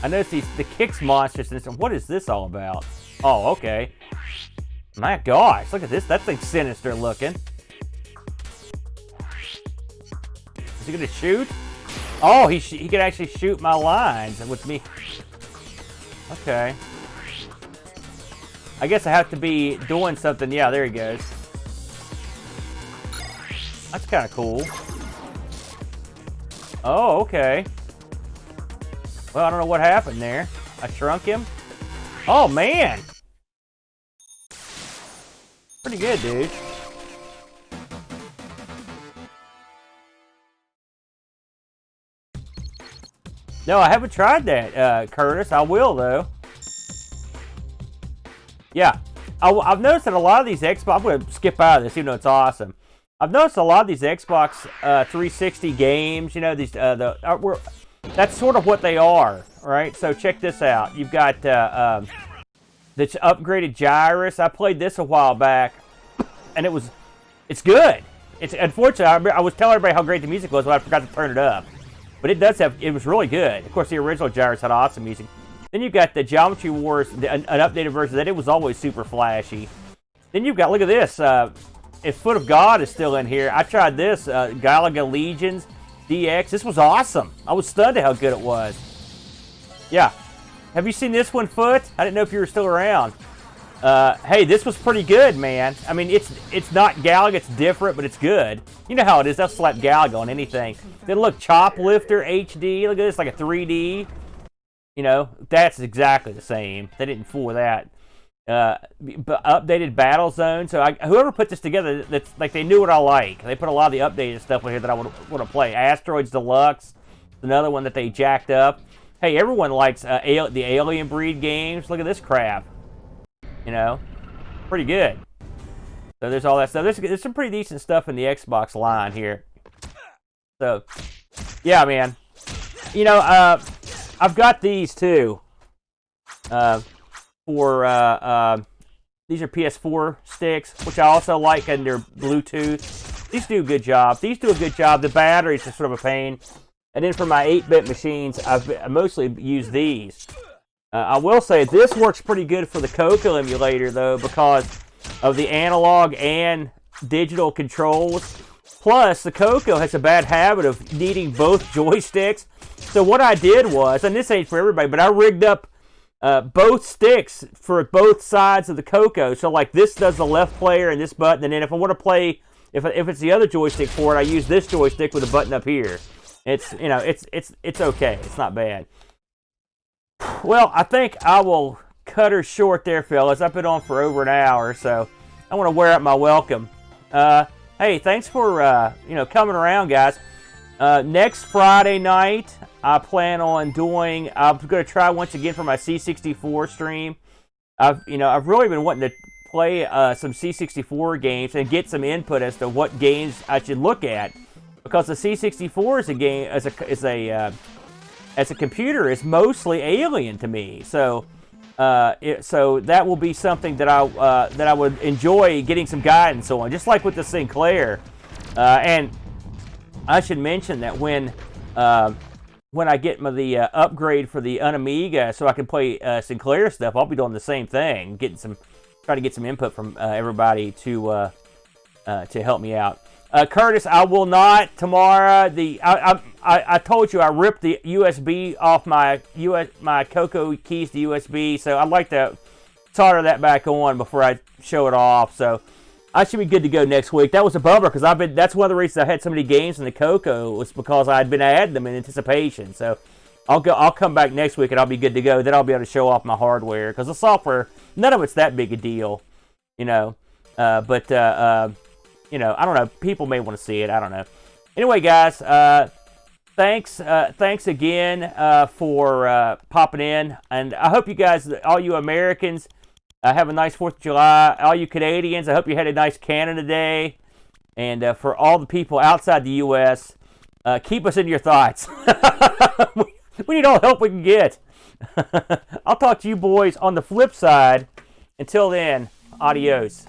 I noticed the kicks monsters and what is this all about? Oh, okay. My gosh, look at this. That thing's sinister looking. Is he gonna shoot? Oh, he can actually shoot my lines with me. Okay. I guess I have to be doing something. Yeah, there he goes. That's kind of cool. Oh, okay. Well, I don't know what happened there. I shrunk him. Oh, man. Pretty good, dude. No, I haven't tried that, Curtis. I will, though. Yeah. I've noticed that a lot of these Xbox... I'm going to skip out of this, even though it's awesome. I've noticed a lot of these Xbox 360 games, you know, these that's sort of what they are, right? So check this out. You've got the upgraded gyrus. I played this a while back, and it's good. It's unfortunately, I was telling everybody how great the music was, but I forgot to turn it up. But it was really good. Of course, the original gyrus had awesome music. Then you've got the Geometry Wars, an updated version that it was always super flashy. Then you've got, look at this. If Foot of God is still in here, I tried this, Galaga Legions DX. This was awesome. I was stunned at how good it was. Yeah. Have you seen this one, Foot? I didn't know if you were still around. Hey, this was pretty good, man. I mean, it's not Galaga, it's different, but it's good. You know how it is. They'll slap Galaga on anything. Then look, Choplifter HD. Look at this, like a 3D. You know, that's exactly the same. They didn't fool with that. Updated Battle Zone. So whoever put this together, that's like they knew what I like. They put a lot of the updated stuff in here that I would want to play. Asteroids Deluxe, another one that they jacked up. Hey, everyone likes the Alien Breed games. Look at this crap. You know, pretty good. So there's all that stuff. There's some pretty decent stuff in the Xbox line here. So, yeah, man. You know, I've got these too. These are PS4 sticks, which I also like, and they're Bluetooth. These do a good job. These do a good job. The batteries are sort of a pain. And then for my 8-bit machines, I mostly use these. I will say this works pretty good for the Coco emulator, though, because of the analog and digital controls. Plus, the Coco has a bad habit of needing both joysticks. So what I did was, and this ain't for everybody, but I rigged up both sticks for both sides of the Coco. So like this does the left player and this button, and then if I want to play, if it's the other joystick for it, I use this joystick with a button up here. It's, you know, it's okay. It's not bad. Well, I think I will cut her short there, fellas. I've been on for over an hour, so I want to wear out my welcome. Hey, thanks for coming around, guys. Next Friday night, I plan on doing. I'm going to try once again for my C64 stream. I've really been wanting to play some C64 games and get some input as to what games I should look at, because the C64 is a game as a computer is mostly alien to me. So so that will be something that I would enjoy getting some guidance on, just like with the Sinclair. And I should mention that when I get the upgrade for the Amiga, so I can play Sinclair stuff, I'll be doing the same thing, try to get some input from everybody to help me out. Curtis, I will not tomorrow. I told you I ripped the USB off my Coco keys to USB, so I'd like to solder that back on before I show it off. So I should be good to go next week. That was a bummer because that's one of the reasons I had so many games in the Coco, was because I'd been adding them in anticipation. So I'll come back next week and I'll be good to go. Then I'll be able to show off my hardware, because the software, none of it's that big a deal, you know. But I don't know. People may want to see it. I don't know. Anyway, guys, thanks again for popping in, and I hope you guys, all you Americans, Have a nice 4th of July. All you Canadians, I hope you had a nice Canada Day. And for all the people outside the U.S., keep us in your thoughts. We need all the help we can get. I'll talk to you boys on the flip side. Until then, adios.